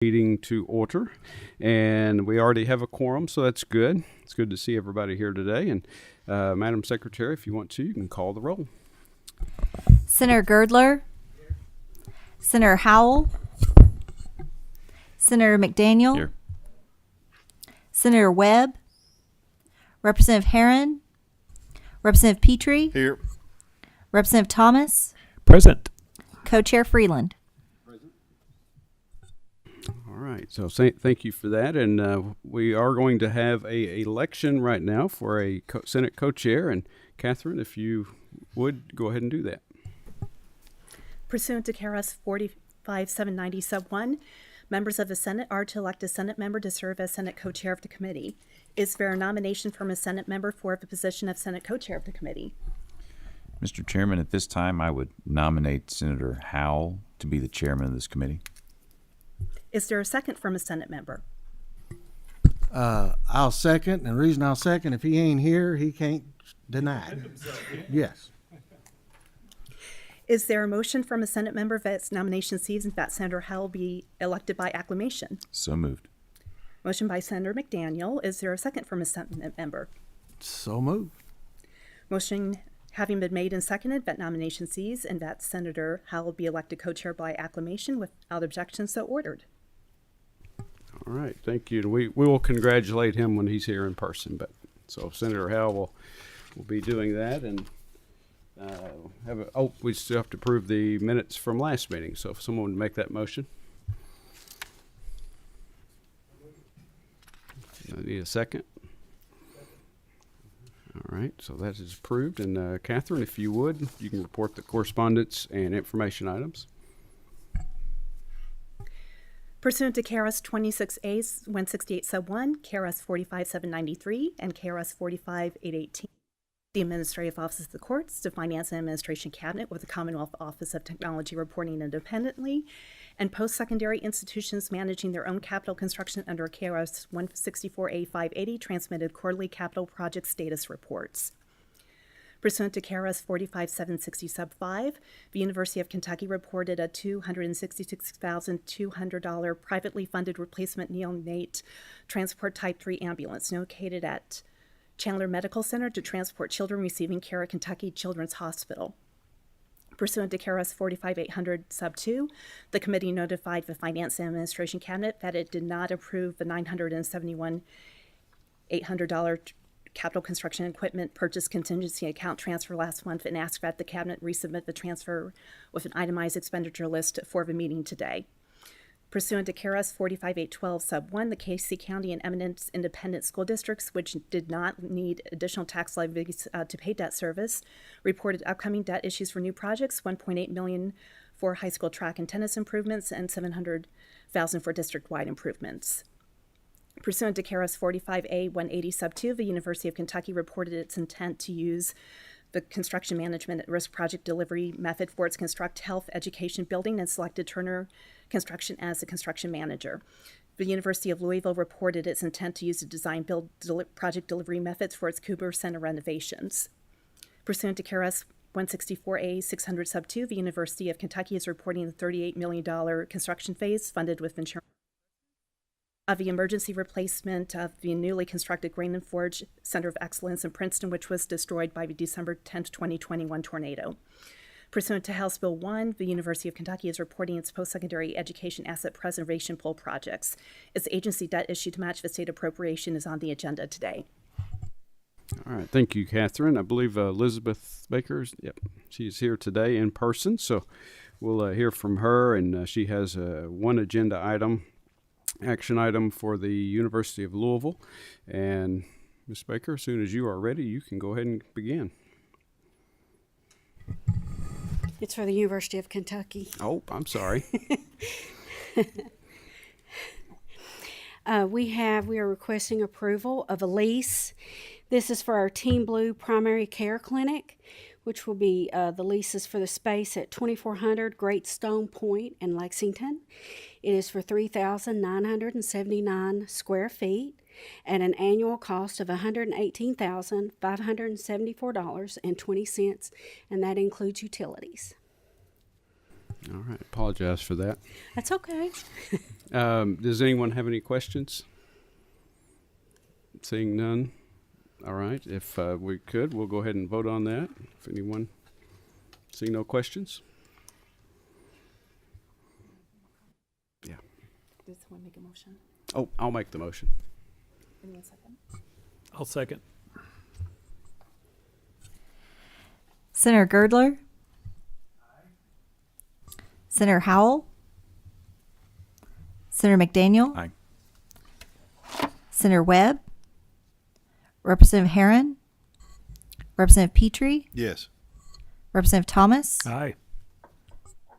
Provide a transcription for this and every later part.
Meeting to order, and we already have a quorum, so that's good. It's good to see everybody here today. And Madam Secretary, if you want to, you can call the roll. Senator Girdler, Senator Howell, Senator McDaniel, Here. Senator Webb, Representative Herron, Representative Petrie, Here. Representative Thomas, Present. Co-Chair Freeland. All right, so thank you for that. And we are going to have a election right now for a Senate co-chair. And Catherine, if you would, go ahead and do that. Pursuant to KRS 45790 sub 1, members of the Senate are to elect a Senate member to serve as Senate co-chair of the committee. Is there a nomination from a Senate member for the position of Senate co-chair of the committee? Mr. Chairman, at this time, I would nominate Senator Howell to be the chairman of this committee. Is there a second from a Senate member? I'll second, and the reason I'll second, if he ain't here, he can't deny it. Yes. Is there a motion from a Senate member that nomination ceases and that Senator Howell be elected by acclamation? So moved. Motion by Senator McDaniel. Is there a second from a Senate member? So moved. Motion having been made and seconded that nomination cease and that Senator Howell be elected co-chair by acclamation without objection, so ordered. All right, thank you. We will congratulate him when he's here in person. But so Senator Howell will be doing that, and we still have to approve the minutes from last meeting. So if someone would make that motion. I need a second. All right, so that is approved. And Catherine, if you would, you can report the correspondence and information items. Pursuant to KRS 26A 168 sub 1, KRS 45793, and KRS 45818, the Administrative Office of the Courts, the Finance and Administration Cabinet with the Commonwealth Office of Technology reporting independently, and post-secondary institutions managing their own capital construction under KRS 164A 580 transmitted quarterly capital project status reports. Pursuant to KRS 45760 sub 5, the University of Kentucky reported a $266,200 privately funded replacement neonate transport type 3 ambulance located at Chandler Medical Center to transport children receiving care at Kentucky Children's Hospital. Pursuant to KRS 45800 sub 2, the committee notified the Finance and Administration Cabinet that it did not approve the $971,800 capital construction equipment purchase contingency account transfer last month and asked that the Cabinet resubmit the transfer with an itemized expenditure list for the meeting today. Pursuant to KRS 45812 sub 1, the Casey County and Eminence Independent School Districts, which did not need additional tax levies to pay debt service, reported upcoming debt issues for new projects, $1.8 million for high school track and tennis improvements, and $700,000 for district-wide improvements. Pursuant to KRS 45A 180 sub 2, the University of Kentucky reported its intent to use the construction management at risk project delivery method for its construct health education building and selected Turner Construction as the construction manager. The University of Louisville reported its intent to use the design build project delivery methods for its Cooper Center renovations. Pursuant to KRS 164A 600 sub 2, the University of Kentucky is reporting the $38 million construction phase funded with insurance of the emergency replacement of the newly constructed Grain and Forge Center of Excellence in Princeton, which was destroyed by the December 10, 2021 tornado. Pursuant to House Bill 1, the University of Kentucky is reporting its post-secondary education asset preservation pool projects. Its agency debt issue to match the state appropriation is on the agenda today. All right, thank you, Catherine. I believe Elizabeth Baker's, she's here today in person, so we'll hear from her, and she has one agenda item, action item for the University of Louisville. And Ms. Baker, as soon as you are ready, you can go ahead and begin. It's for the University of Kentucky. Oh, I'm sorry. We are requesting approval of a lease. This is for our Team Blue Primary Care Clinic, which will be the leases for the space at 2400 Great Stone Point in Lexington. It is for 3,979 square feet at an annual cost of $118,574.20, and that includes utilities. All right, apologize for that. That's okay. Does anyone have any questions? Seeing none. All right. If we could, we'll go ahead and vote on that. If anyone seeing no questions. Yeah. Does someone make a motion? Oh, I'll make the motion. Anyone second? I'll second. Senator Girdler. Senator Howell. Senator McDaniel. Aye. Senator Webb. Representative Herron. Representative Petrie. Yes. Representative Thomas. Aye.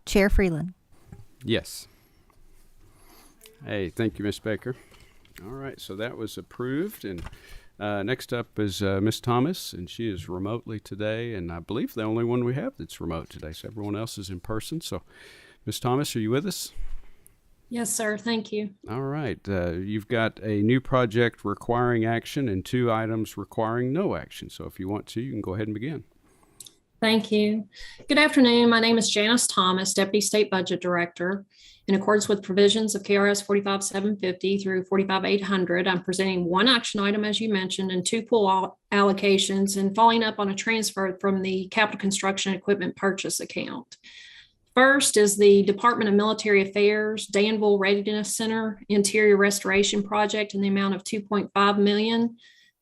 Chair Freeland. Yes. Hey, thank you, Ms. Baker. All right, so that was approved. And next up is Ms. Thomas, and she is remotely today. And I believe the only one we have that's remote today. So everyone else is in person. So, Ms. Thomas, are you with us? Yes, sir. Thank you. All right. You've got a new project requiring action and 2 items requiring no action. So if you want to, you can go ahead and begin. Thank you. Good afternoon. My name is Janice Thomas, Deputy State Budget Director. In accordance with provisions of KRS 45750 through 45800, I'm presenting 1 action item, as you mentioned, and 2 pool allocations, and following up on a transfer from the Capital Construction Equipment Purchase account. First is the Department of Military Affairs Danville Readiness Center Interior Restoration Project in the amount of $2.5 million,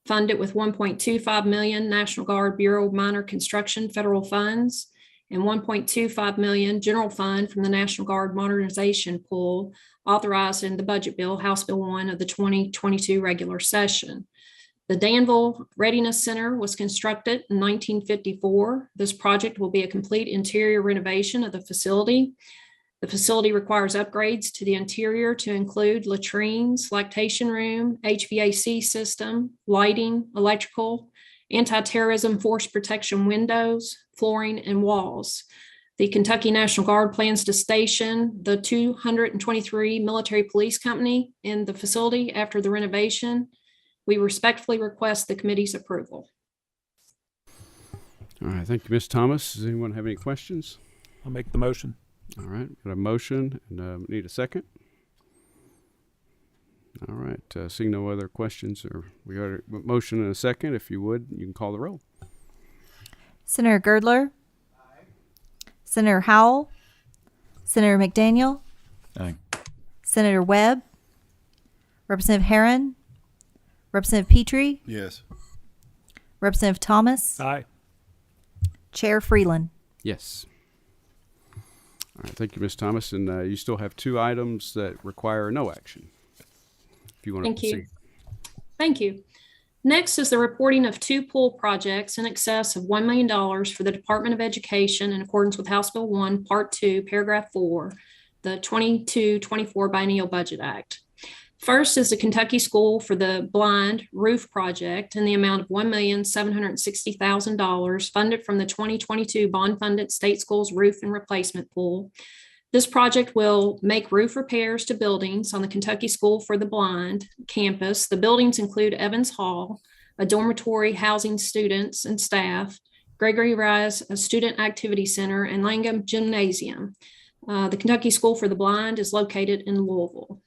funded with $1.25 million National Guard Bureau Minor Construction federal funds and $1.25 million general fund from the National Guard Modernization Pool, authorized in the budget bill, House Bill 1 of the 2022 regular session. The Danville Readiness Center was constructed in 1954. This project will be a complete interior renovation of the facility. The facility requires upgrades to the interior to include latrines, lactation room, HVAC system, lighting, electrical, anti-terrorism force protection windows, flooring, and walls. The Kentucky National Guard plans to station the 223 military police company in the facility after the renovation. We respectfully request the committee's approval. All right. Thank you, Ms. Thomas. Does anyone have any questions? I'll make the motion. All right. Got a motion and need a second. All right. Seeing no other questions, or we got a motion and a second. If you would, you can call the roll. Senator Girdler. Aye. Senator Howell. Senator McDaniel. Aye. Senator Webb. Representative Herron. Representative Petrie. Yes. Representative Thomas. Aye. Chair Freeland. Yes. All right. Thank you, Ms. Thomas. And you still have 2 items that require no action. If you want to Thank you. proceed. Thank you. Next is the reporting of 2 pool projects in excess of $1 million for the Department of Education in accordance with House Bill 1, Part 2, Paragraph 4, the 22-24 Biennial Budget Act. First is the Kentucky School for the Blind Roof Project in the amount of $1,760,000 funded from the 2022 bond-funded State Schools Roof and Replacement Pool. This project will make roof repairs to buildings on the Kentucky School for the Blind campus. The buildings include Evans Hall, a dormitory housing students and staff, Gregory Rise, a student activity center, and Langham Gymnasium. The Kentucky School for the Blind is located in Louisville.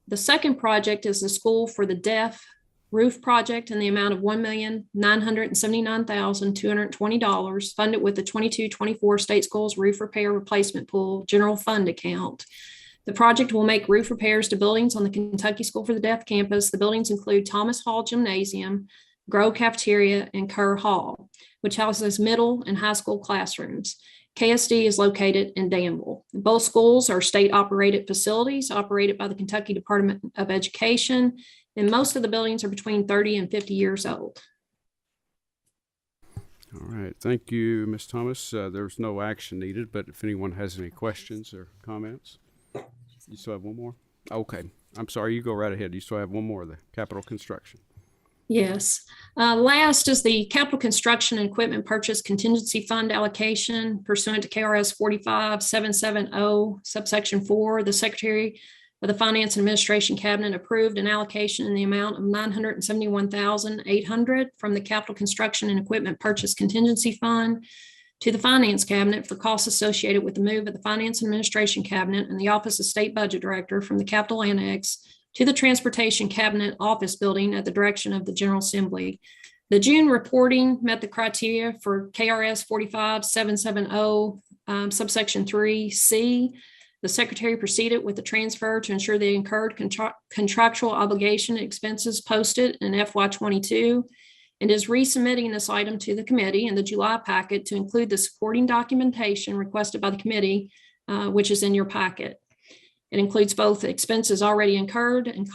The second project is the School for the Deaf Roof Project in the amount of $1,979,220, funded with the 22-24 State Schools Roof Repair Replacement Pool General Fund account. The project will make roof repairs to buildings on the Kentucky School for the Deaf campus. The buildings include Thomas Hall Gymnasium, Grove Cafeteria, and Kerr Hall, which houses middle and high school classrooms. KSD is located in Danville. Both schools are state-operated facilities operated by the Kentucky Department of Education, and most of the buildings are between 30 and 50 years old. All right. Thank you, Ms. Thomas. There's no action needed, but if anyone has any questions or comments. You still have one more? Okay. I'm sorry. You go right ahead. You still have one more, the capital construction. Yes. Last is the Capital Construction and Equipment Purchase Contingency Fund allocation pursuant to KRS 45770, subsection 4. The Secretary of the Finance and Administration Cabinet approved an allocation in the amount of $971,800 from the Capital Construction and Equipment Purchase Contingency Fund to the Finance Cabinet for costs associated with the move of the Finance and Administration Cabinet and the Office of State Budget Director from the Capitol Annex to the Transportation Cabinet Office Building at the direction of the General Assembly. The June reporting met the criteria for KRS 45770, subsection 3C. The Secretary proceeded with the transfer to ensure they incurred contractual obligation expenses posted in FY22 and is resubmitting this item to the committee in the July packet to include the supporting documentation requested by the committee, which is in your packet. It includes both expenses already incurred and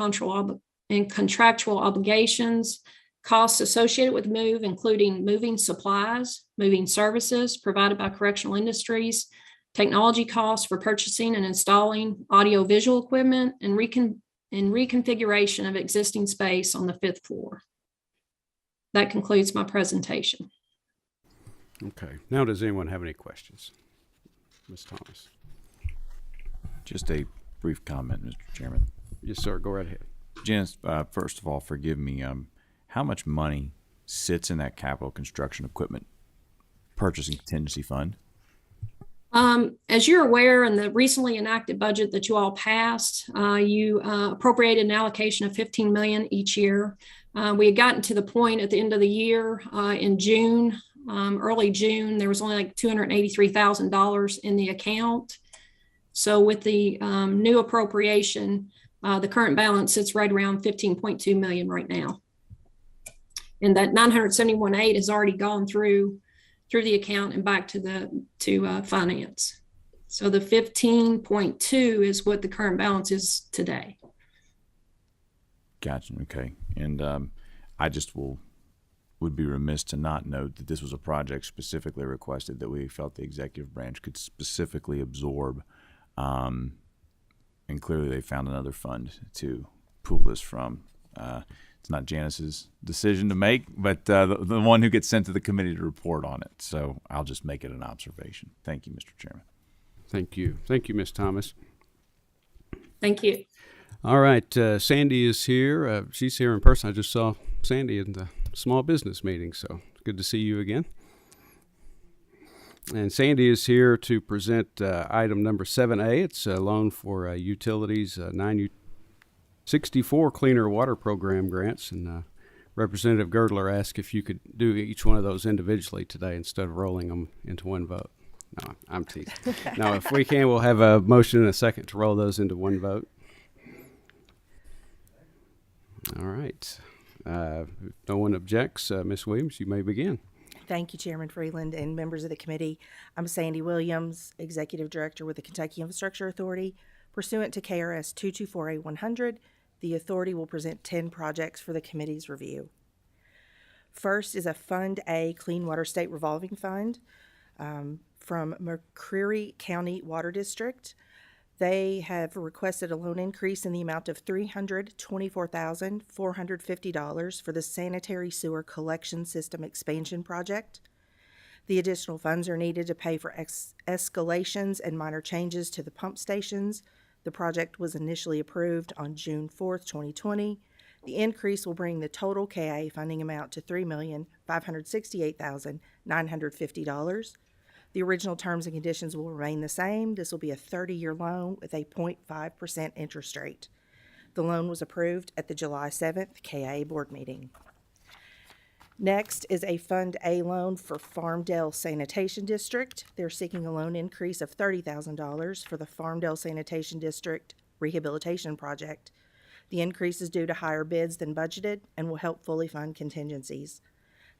contractual obligations, costs associated with the move, including moving supplies, moving services provided by correctional industries, technology costs for purchasing and installing audio-visual equipment, and reconfiguration of existing space on the 5th floor. That concludes my presentation. Okay. Now, does anyone have any questions? Ms. Thomas? Just a brief comment, Mr. Chairman. Yes, sir. Go right ahead. Janice, first of all, forgive me. How much money sits in that capital construction equipment purchasing contingency fund? As you're aware, in the recently enacted budget that you all passed, you appropriated an allocation of $15 million each year. We had gotten to the point at the end of the year in June, early June, there was only like $283,000 in the account. So with the new appropriation, the current balance sits right around $15.2 million right now. And that 971.8 has already gone through the account and back to finance. So the 15.2 is what the current balance is today. Gotcha. Okay. And I just would be remiss to not note that this was a project specifically requested that we felt the executive branch could specifically absorb. And clearly they found another fund to pull this from. It's not Janice's decision to make, but the one who gets sent to the committee to report on it. So I'll just make it an observation. Thank you, Mr. Chairman. Thank you. Thank you, Ms. Thomas. Thank you. All right. Sandy is here. She's here in person. I just saw Sandy in the small business meeting, so it's good to see you again. And Sandy is here to present item number 7A. It's a loan for utilities, 964 Cleaner Water Program grants. And Representative Girdler asked if you could do each one of those individually today instead of rolling them into one vote. No, I'm teasing. No, if we can, we'll have a motion and a second to roll those into one vote. All right. If no one objects, Ms. Williams, you may begin. Thank you, Chairman Freeland and members of the committee. I'm Sandy Williams, Executive Director with the Kentucky Infrastructure Authority. Pursuant to KRS 224A-100, the authority will present 10 projects for the committee's review. First is a Fund A Clean Water State Revolving Fund from McCreary County Water District. They have requested a loan increase in the amount of $324,450 for the sanitary sewer collection system expansion project. The additional funds are needed to pay for escalations and minor changes to the pump stations. The project was initially approved on June 4th, 2020. The increase will bring the total KA funding amount to $3,568,950. The original terms and conditions will remain the same. This will be a 30-year loan with a 0.5% interest rate. The loan was approved at the July 7th KA board meeting. Next is a Fund A loan for Farmdale Sanitation District. They're seeking a loan increase of $30,000 for the Farmdale Sanitation District Rehabilitation Project. The increase is due to higher bids than budgeted and will help fully fund contingencies.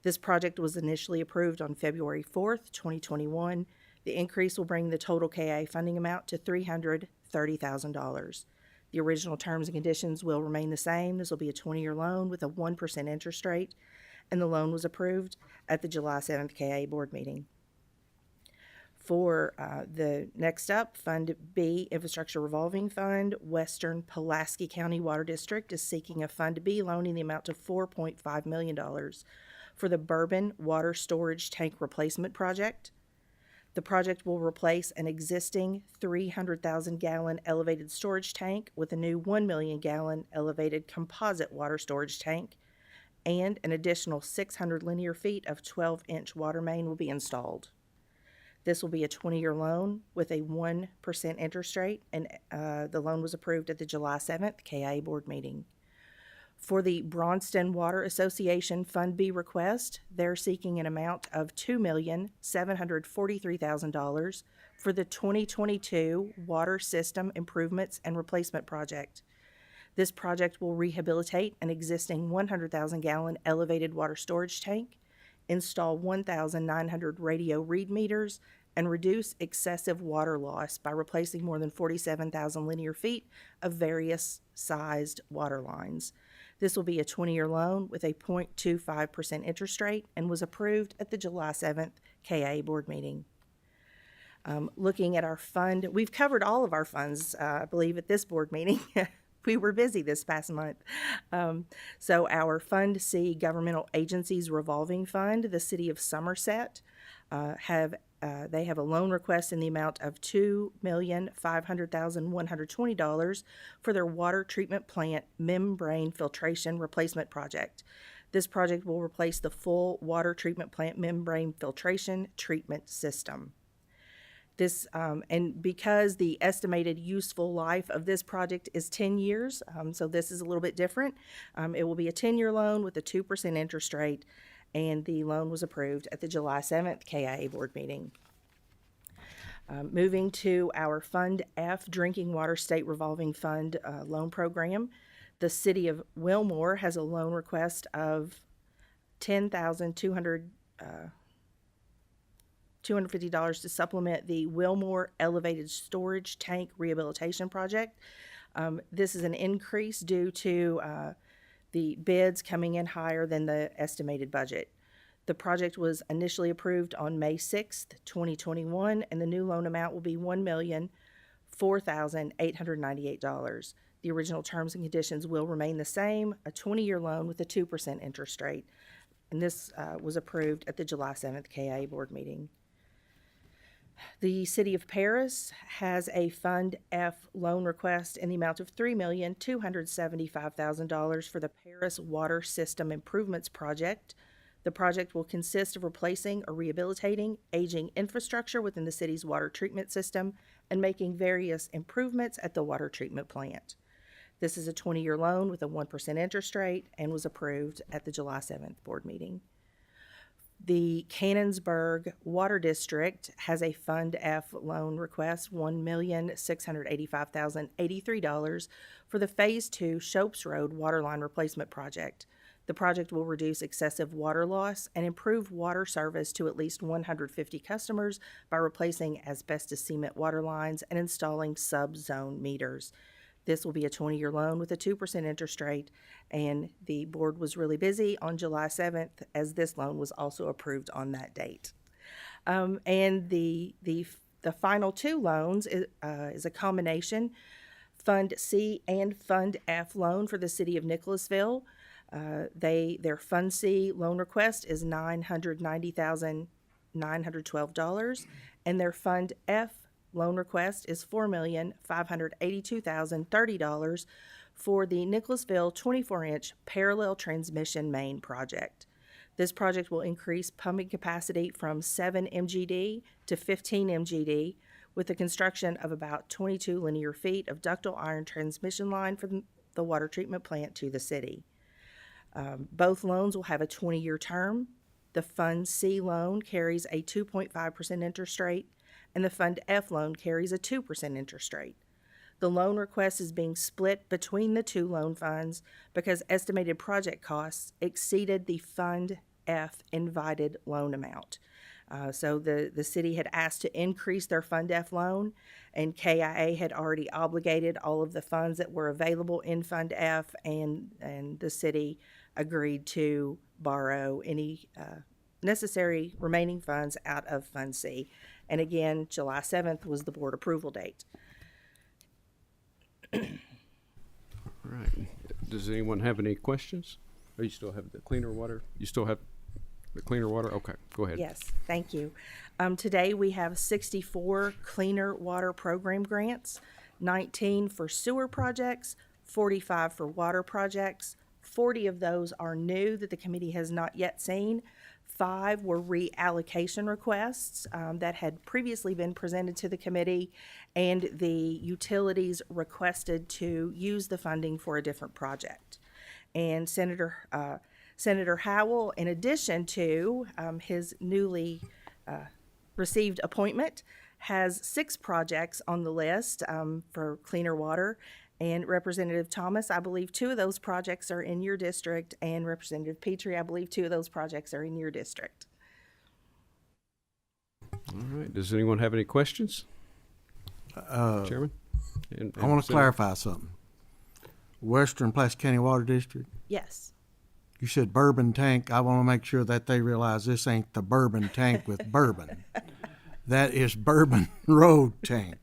This project was initially approved on February 4th, 2021. The increase will bring the total KA funding amount to $330,000. The original terms and conditions will remain the same. This will be a 20-year loan with a 1% interest rate, and the loan was approved at the July 7th KA board meeting. For the next up, Fund B, Infrastructure Revolving Fund, Western Pulaski County Water District is seeking a Fund B loan in the amount of $4.5 million for the Bourbon Water Storage Tank Replacement Project. The project will replace an existing 300,000-gallon elevated storage tank with a new 1 million-gallon elevated composite water storage tank, and an additional 600 linear feet of 12-inch water main will be installed. This will be a 20-year loan with a 1% interest rate, and the loan was approved at the July 7th KIA board meeting. For the Braunston Water Association Fund B request, they're seeking an amount of $2,743,000 for the 2022 Water System Improvements and Replacement Project. This project will rehabilitate an existing 100,000-gallon elevated water storage tank, install 1,900 radio read meters, and reduce excessive water loss by replacing more than 47,000 linear feet of various sized water lines. This will be a 20-year loan with a 0.25% interest rate and was approved at the July 7th KIA board meeting. Looking at our fund, we've covered all of our funds, I believe, at this board meeting. We were busy this past month. So our Fund C Governmental Agencies Revolving Fund, the City of Somerset, they have a loan request in the amount of $2,500,120 for their water treatment plant membrane filtration replacement project. This project will replace the full water treatment plant membrane filtration treatment system. And because the estimated useful life of this project is 10 years, so this is a little bit different. It will be a 10-year loan with a 2% interest rate, and the loan was approved at the July 7th KIA board meeting. Moving to our Fund F Drinking Water State Revolving Fund loan program, the City of Wilmore has a loan request of $10,250 to supplement the Wilmore Elevated Storage Tank Rehabilitation Project. This is an increase due to the bids coming in higher than the estimated budget. The project was initially approved on May 6th, 2021, and the new loan amount will be $1,004,898. The original terms and conditions will remain the same, a 20-year loan with a 2% interest rate. And this was approved at the July 7th KIA board meeting. The City of Paris has a Fund F loan request in the amount of $3,275,000 for the Paris Water System Improvements Project. The project will consist of replacing or rehabilitating aging infrastructure within the city's water treatment system and making various improvements at the water treatment plant. This is a 20-year loan with a 1% interest rate and was approved at the July 7th board meeting. The Cannonsburg Water District has a Fund F loan request, $1,685,083 for the Phase 2 Shopes Road Waterline Replacement Project. The project will reduce excessive water loss and improve water service to at least 150 customers by replacing asbestos cement water lines and installing sub-zone meters. This will be a 20-year loan with a 2% interest rate, and the board was really busy on July 7th as this loan was also approved on that date. And the final two loans is a combination Fund C and Fund F loan for the City of Nicholasville. Their Fund C loan request is $990,912, and their Fund F loan request is $4,582,030 for the Nicholasville 24-inch parallel transmission main project. This project will increase pumping capacity from 7 MGD to 15 MGD with the construction of about 22 linear feet of ductile iron transmission line from the water treatment plant to the city. Both loans will have a 20-year term. The Fund C loan carries a 2.5% interest rate, and the Fund F loan carries a 2% interest rate. The loan request is being split between the two loan funds because estimated project costs exceeded the Fund F invited loan amount. So the city had asked to increase their Fund F loan, and KIA had already obligated all of the funds that were available in Fund F, and the city agreed to borrow any necessary remaining funds out of Fund C. And again, July 7th was the board approval date. All right. Does anyone have any questions? Or you still have the cleaner water? You still have the cleaner water? Okay, go ahead. Yes, thank you. Today we have 64 cleaner water program grants, 19 for sewer projects, 45 for water projects. 40 of those are new that the committee has not yet seen. 5 were reallocation requests that had previously been presented to the committee, and the utilities requested to use the funding for a different project. And Senator Howell, in addition to his newly received appointment, has 6 projects on the list for cleaner water. And Representative Thomas, I believe 2 of those projects are in your district, and Representative Petrie, I believe 2 of those projects are in your district. All right. Does anyone have any questions? Chairman? I want to clarify something. Western Pulaski County Water District, Yes. you said bourbon tank. I want to make sure that they realize this ain't the bourbon tank with bourbon. That is Bourbon Road tank.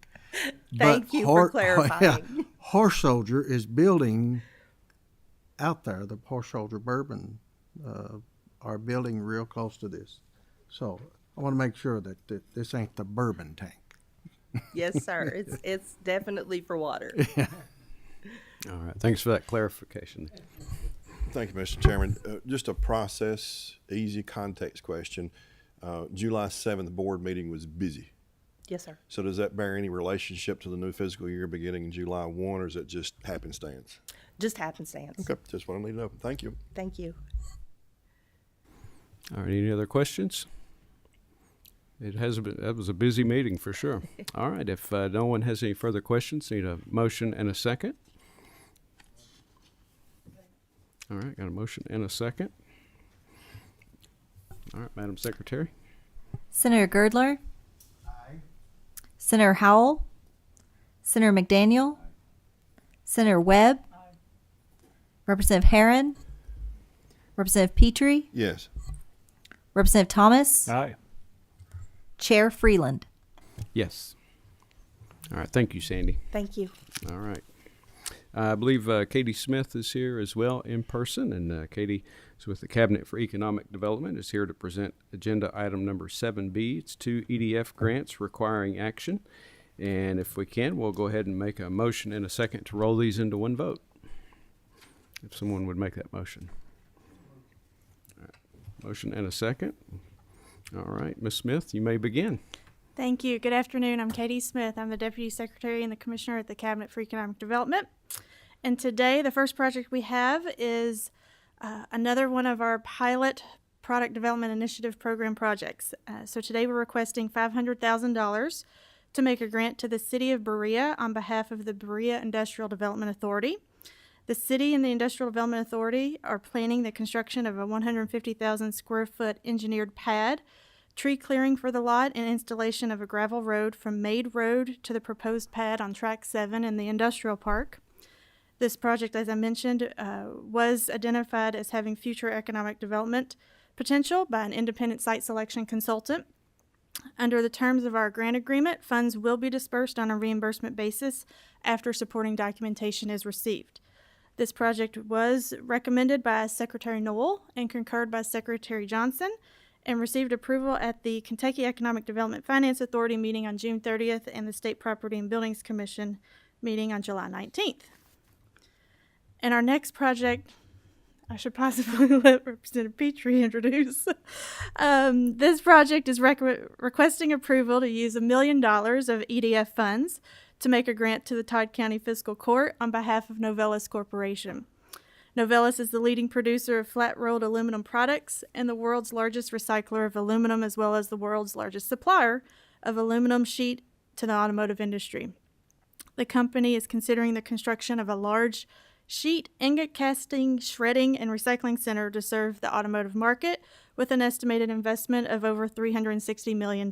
Thank you for clarifying. Horse Soldier is building out there. The Horse Soldier Bourbon are building real close to this. So I want to make sure that this ain't the bourbon tank. Yes, sir. It's definitely for water. All right. Thanks for that clarification. Thank you, Mr. Chairman. Just a process, easy context question. July 7th, the board meeting was busy. Yes, sir. So does that bear any relationship to the new fiscal year beginning in July 1, or is it just happenstance? Just happenstance. Okay, just what I need to know. Thank you. Thank you. All right. Any other questions? That was a busy meeting for sure. All right. If no one has any further questions, need a motion and a second. All right. Got a motion and a second. All right, Madam Secretary. Senator Girdler. Aye. Senator Howell. Senator McDaniel. Senator Webb. Aye. Representative Herron. Representative Petrie. Yes. Representative Thomas. Aye. Chair Freeland. Yes. All right. Thank you, Sandy. Thank you. All right. I believe Katie Smith is here as well in person, and Katie is with the Cabinet for Economic Development, is here to present agenda item number 7B. It's 2 EDF grants requiring action. And if we can, we'll go ahead and make a motion in a second to roll these into one vote. If someone would make that motion. All right. Motion and a second. All right, Ms. Smith, you may begin. Thank you. Good afternoon. I'm Katie Smith. I'm the Deputy Secretary and the Commissioner at the Cabinet for Economic Development. And today, the first project we have is another one of our pilot product development initiative program projects. So today we're requesting $500,000 to make a grant to the City of Berea on behalf of the Berea Industrial Development Authority. The City and the Industrial Development Authority are planning the construction of a 150,000 square foot engineered pad, tree clearing for the lot, and installation of a gravel road from Made Road to the proposed pad on Track 7 in the Industrial Park. This project, as I mentioned, was identified as having future economic development potential by an independent site selection consultant. Under the terms of our grant agreement, funds will be dispersed on a reimbursement basis after supporting documentation is received. This project was recommended by Secretary Noel and concurred by Secretary Johnson, and received approval at the Kentucky Economic Development Finance Authority meeting on June 30th and the State Property and Buildings Commission meeting on July 19th. And our next project, I should possibly let Representative Petrie introduce. This project is requesting approval to use $1 million of EDF funds to make a grant to the Todd County Fiscal Court on behalf of Novelis Corporation. Novelis is the leading producer of flat-rolled aluminum products and the world's largest recycler of aluminum, as well as the world's largest supplier of aluminum sheet to the automotive industry. The company is considering the construction of a large sheet ingot casting, shredding, and recycling center to serve the automotive market with an estimated investment of over $360 million.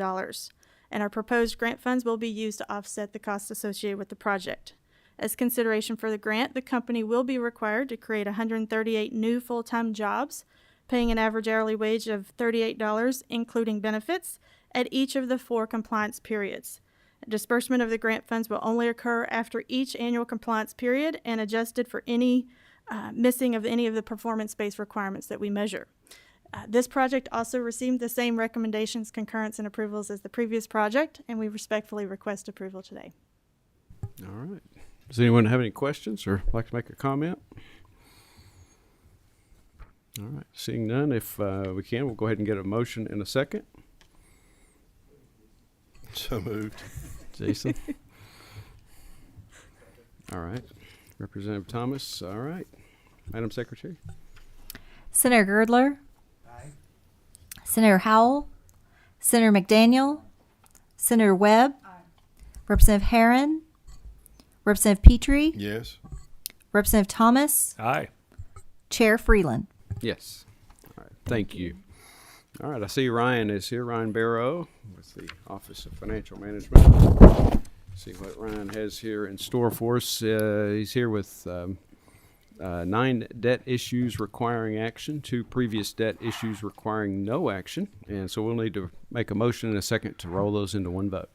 And our proposed grant funds will be used to offset the costs associated with the project. As consideration for the grant, the company will be required to create 138 new full-time jobs, paying an average hourly wage of $38, including benefits, at each of the 4 compliance periods. Disbursement of the grant funds will only occur after each annual compliance period and adjusted for any missing of any of the performance-based requirements that we measure. This project also received the same recommendations, concurrence, and approvals as the previous project, and we respectfully request approval today. All right. Does anyone have any questions or like to make a comment? All right. Seeing none, if we can, we'll go ahead and get a motion in a second. So moved. Jason. All right. Representative Thomas. All right. Madam Secretary. Senator Girdler. Senator Howell. Senator McDaniel. Senator Webb. Representative Herron. Representative Petrie. Yes. Representative Thomas. Aye. Chair Freeland. Yes. All right. Thank you. All right. I see Ryan is here. Ryan Barrow with the Office of Financial Management. See what Ryan has here in store for us. He's here with 9 debt issues requiring action, 2 previous debt issues requiring no action. And so we'll need to make a motion in a second to roll those into one vote.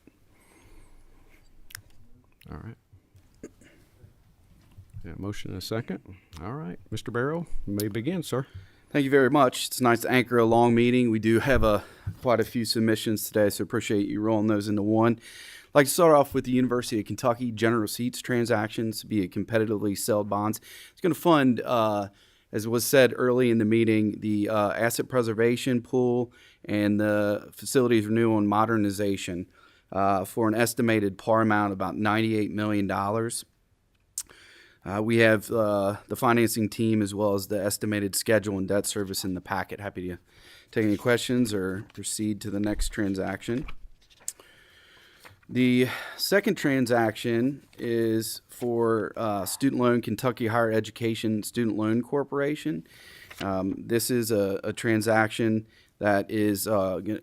All right. Yeah, motion in a second. All right. Mr. Barrow, you may begin, sir. Thank you very much. It's nice to anchor a long meeting. We do have quite a few submissions today, so appreciate you rolling those into one. I'd like to start off with the University of Kentucky general receipts transactions, be it competitively sold bonds. It's going to fund, as was said early in the meeting, the asset preservation pool and the facilities renewal and modernization for an estimated par amount of about $98 million. We have the financing team as well as the estimated schedule and debt service in the packet. Happy to take any questions or proceed to the next transaction. The second transaction is for Student Loan Kentucky Higher Education Student Loan Corporation. This is a transaction that is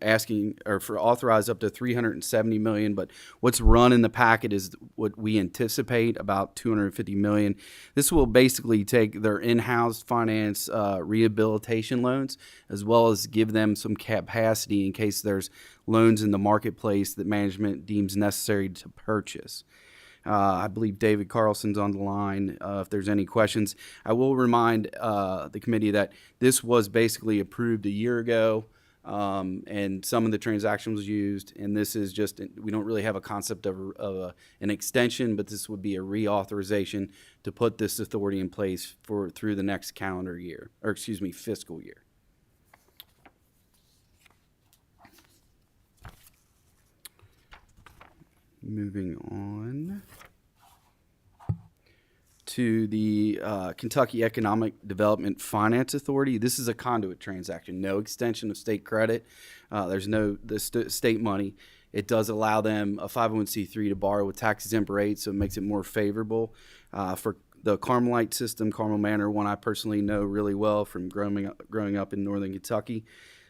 asking or for authorized up to $370 million, but what's run in the packet is what we anticipate, about $250 million. This will basically take their in-house finance rehabilitation loans, as well as give them some capacity in case there's loans in the marketplace that management deems necessary to purchase. I believe David Carlson's on the line. If there's any questions, I will remind the committee that this was basically approved a year ago, and some of the transaction was used. And this is just, we don't really have a concept of an extension, but this would be a reauthorization to put this authority in place for through the next calendar year, or excuse me, fiscal year. Moving on to the Kentucky Economic Development Finance Authority. This is a conduit transaction, no extension of state credit. There's no state money. It does allow them a 501c3 to borrow with tax-exempt rates, so it makes it more favorable. For the Carmelite system, Carmel Manor, one I personally know really well from growing up in northern Kentucky.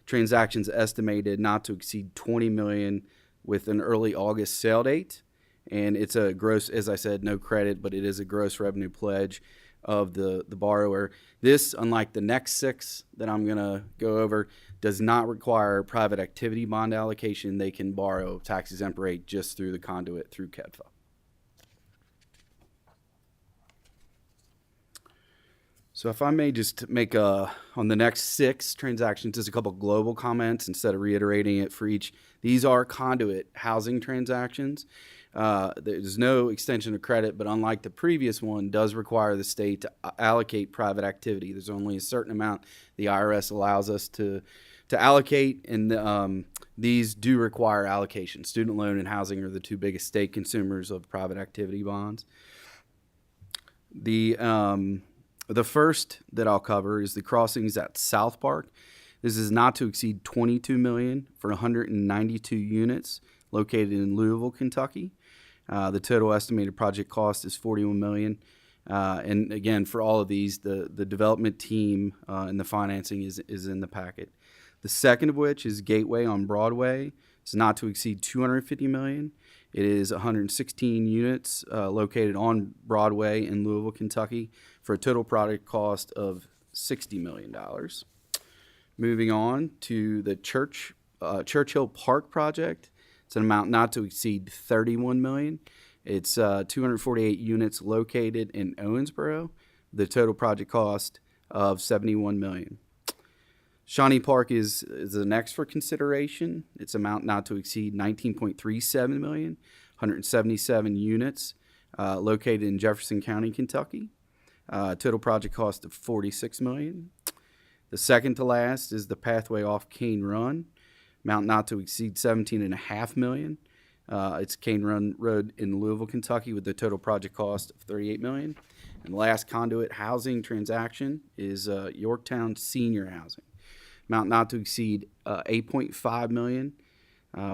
Transactions estimated not to exceed $20 million with an early August sale date. And it's a gross, as I said, no credit, but it is a gross revenue pledge of the borrower. This, unlike the next 6 that I'm going to go over, does not require private activity bond allocation. They can borrow tax-exempt rate just through the conduit through KEDFA. So if I may just make on the next 6 transactions, just a couple global comments instead of reiterating it for each. These are conduit housing transactions. There's no extension of credit, but unlike the previous one, does require the state to allocate private activity. There's only a certain amount the IRS allows us to allocate, and these do require allocation. Student loan and housing are the 2 biggest state consumers of private activity bonds. The first that I'll cover is the crossings at South Park. This is not to exceed $22 million for 192 units located in Louisville, Kentucky. The total estimated project cost is $41 million. And again, for all of these, the development team and the financing is in the packet. The second of which is Gateway on Broadway. It's not to exceed $250 million. It is 116 units located on Broadway in Louisville, Kentucky, for a total project cost of $60 million. Moving on to the Churchill Park project. It's an amount not to exceed $31 million. It's 248 units located in Owensboro. The total project cost of $71 million. Shawnee Park is the next for consideration. Its amount not to exceed $19.37 million, 177 units located in Jefferson County, Kentucky. Total project cost of $46 million. The second to last is the pathway off Cane Run, amount not to exceed $17.5 million. It's Cane Run Road in Louisville, Kentucky, with the total project cost of $38 million. And the last Conduit housing transaction is Yorktown Senior Housing, amount not to exceed $8.5 million,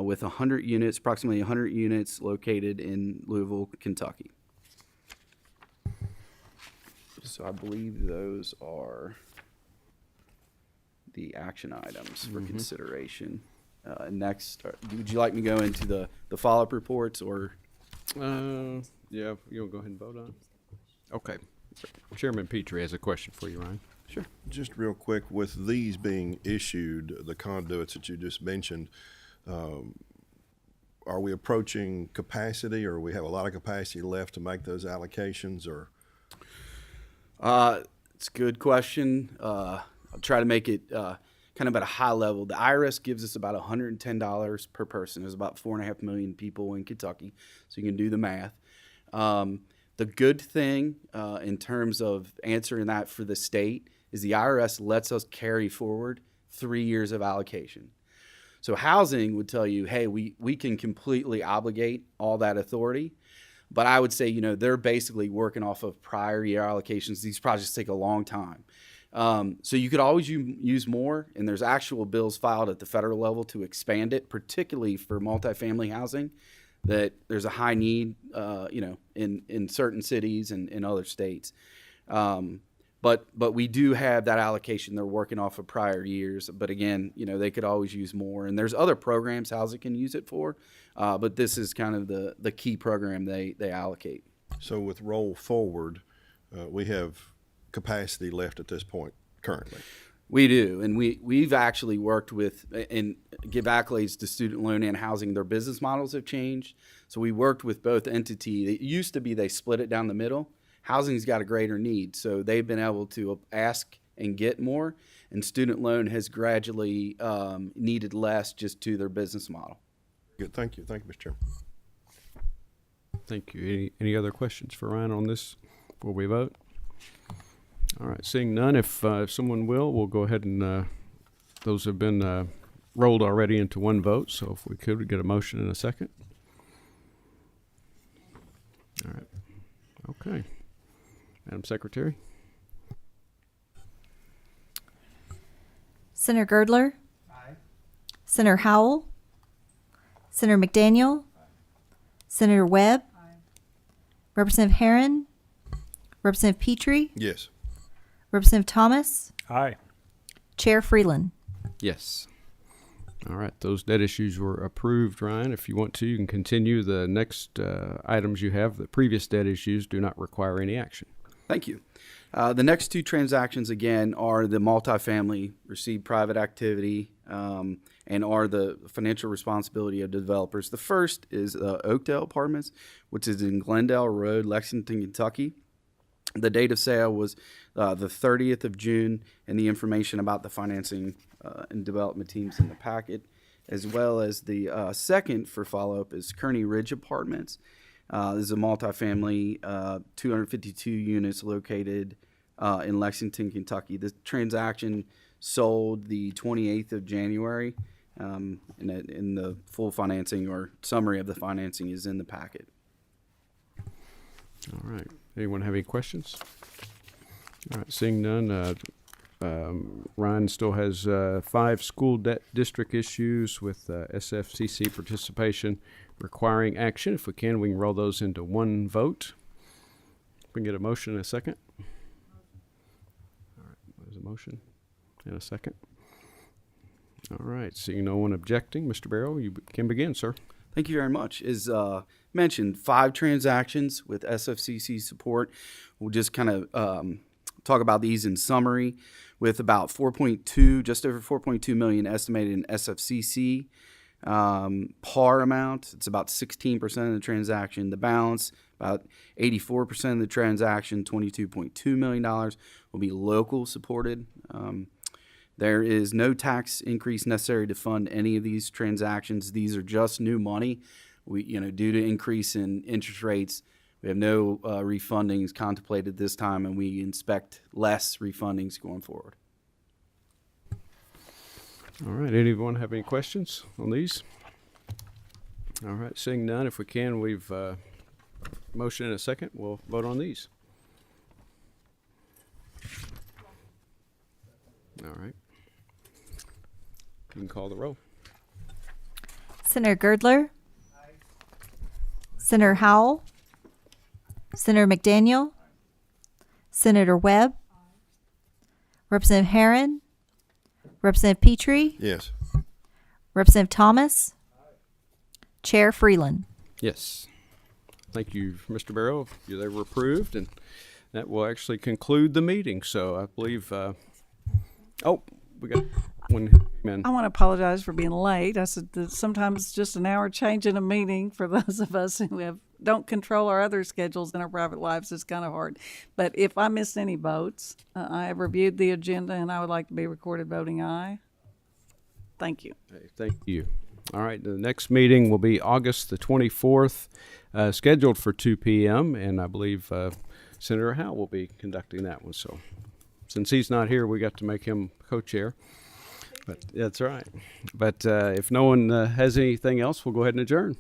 with 100 units, approximately 100 units located in Louisville, Kentucky. So I believe those are the action items for consideration. Next, would you like me to go into the follow-up reports, or? Yeah, you'll go ahead and vote on it. Okay. Chairman Petrie has a question for you, Ryan. Sure. Just real quick, with these being issued, the conduits that you just mentioned, are we approaching capacity, or we have a lot of capacity left to make those allocations, or? It's a good question. I'll try to make it kind of at a high level. The IRS gives us about $110 per person. There's about 4.5 million people in Kentucky, so you can do the math. The good thing in terms of answering that for the state is the IRS lets us carry forward 3 years of allocation. So housing would tell you, hey, we can completely obligate all that authority. But I would say, they're basically working off of prior year allocations. These projects take a long time. So you could always use more, and there's actual bills filed at the federal level to expand it, particularly for multifamily housing, that there's a high need, in certain cities and in other states. But we do have that allocation. They're working off of prior years. But again, they could always use more. And there's other programs housing can use it for. But this is kind of the key program they allocate. So with roll forward, we have capacity left at this point currently. We do, and we've actually worked with, and give accolades to student loan and housing. Their business models have changed. So we worked with both entities. It used to be they split it down the middle. Housing's got a greater need, so they've been able to ask and get more, and student loan has gradually needed less just to their business model. Good, thank you, Mr. Chairman. Thank you. Any other questions for Ryan on this before we vote? All right, seeing none, if someone we'll go ahead and those have been rolled already into one vote, so if we could get a motion in a second. All right. Okay. Madam Secretary. Senator Girdler. Aye. Senator Howell. Senator McDaniel. Aye. Senator Webb. Aye. Representative Herron. Representative Petrie. Yes. Representative Thomas. Aye. Chair Freeland. Yes. All right, those debt issues were approved, Ryan. If you want to, you can continue. The next items you have, the previous debt issues, do not require any action. Thank you. The next two transactions, again, are the multifamily received private activity and are the financial responsibility of developers. The first is Oakdale Apartments, which is in Glendale Road, Lexington, Kentucky. The date of sale was the 30th of June, and the information about the financing and development teams in the packet, as well as the second for follow-up is Kearney Ridge Apartments. This is a multifamily, 252 units located in Lexington, Kentucky. The transaction sold the 28th of January, and the full financing or summary of the financing is in the packet. All right. Anyone have any questions? All right. Seeing none, Ryan still has 5 school debt district issues with SFCC participation requiring action. If we can roll those into one vote. We can get a motion in a second. All right. There's a motion and a second. All right. Seeing no one objecting, Mr. Barrow, you can begin, sir. Thank you very much. As mentioned, 5 transactions with SFCC support. We'll just kind of talk about these in summary, with about just over 4.2 million estimated in SFCC par amount. It's about 16% of the transaction. The balance, about 84% of the transaction, $22.2 million, will be local supported. There is no tax increase necessary to fund any of these transactions. These are just new money. Due to increase in interest rates, we have no refundings contemplated this time, and we expect less refundings going forward. All right, anyone have any questions on these? All right, seeing none, if we can, we've motion in a second. We'll vote on these. All right. You can call the roll. Senator Girdler. Senator Howell. Senator McDaniel. Senator Webb. Representative Herron. Representative Petrie. Yes. Representative Thomas. Chair Freeland. Yes. Thank you, Mr. Barrow. They were approved, and that will actually conclude the meeting. So I believe, we got one man. I want to apologize for being late. I said that sometimes just an hour change in a meeting for those of us who don't control our other schedules in our private lives is kind of hard. But if I missed any votes, I have reviewed the agenda and I would like to be recorded voting aye. Thank you. Hey, thank you. All right, the next meeting will be August the 24th, scheduled for 2 p.m., and I believe Senator Howe will be conducting that one. So since he's not here, we got to make him co-chair. But that's right. But if no one has anything else, we'll go ahead and adjourn.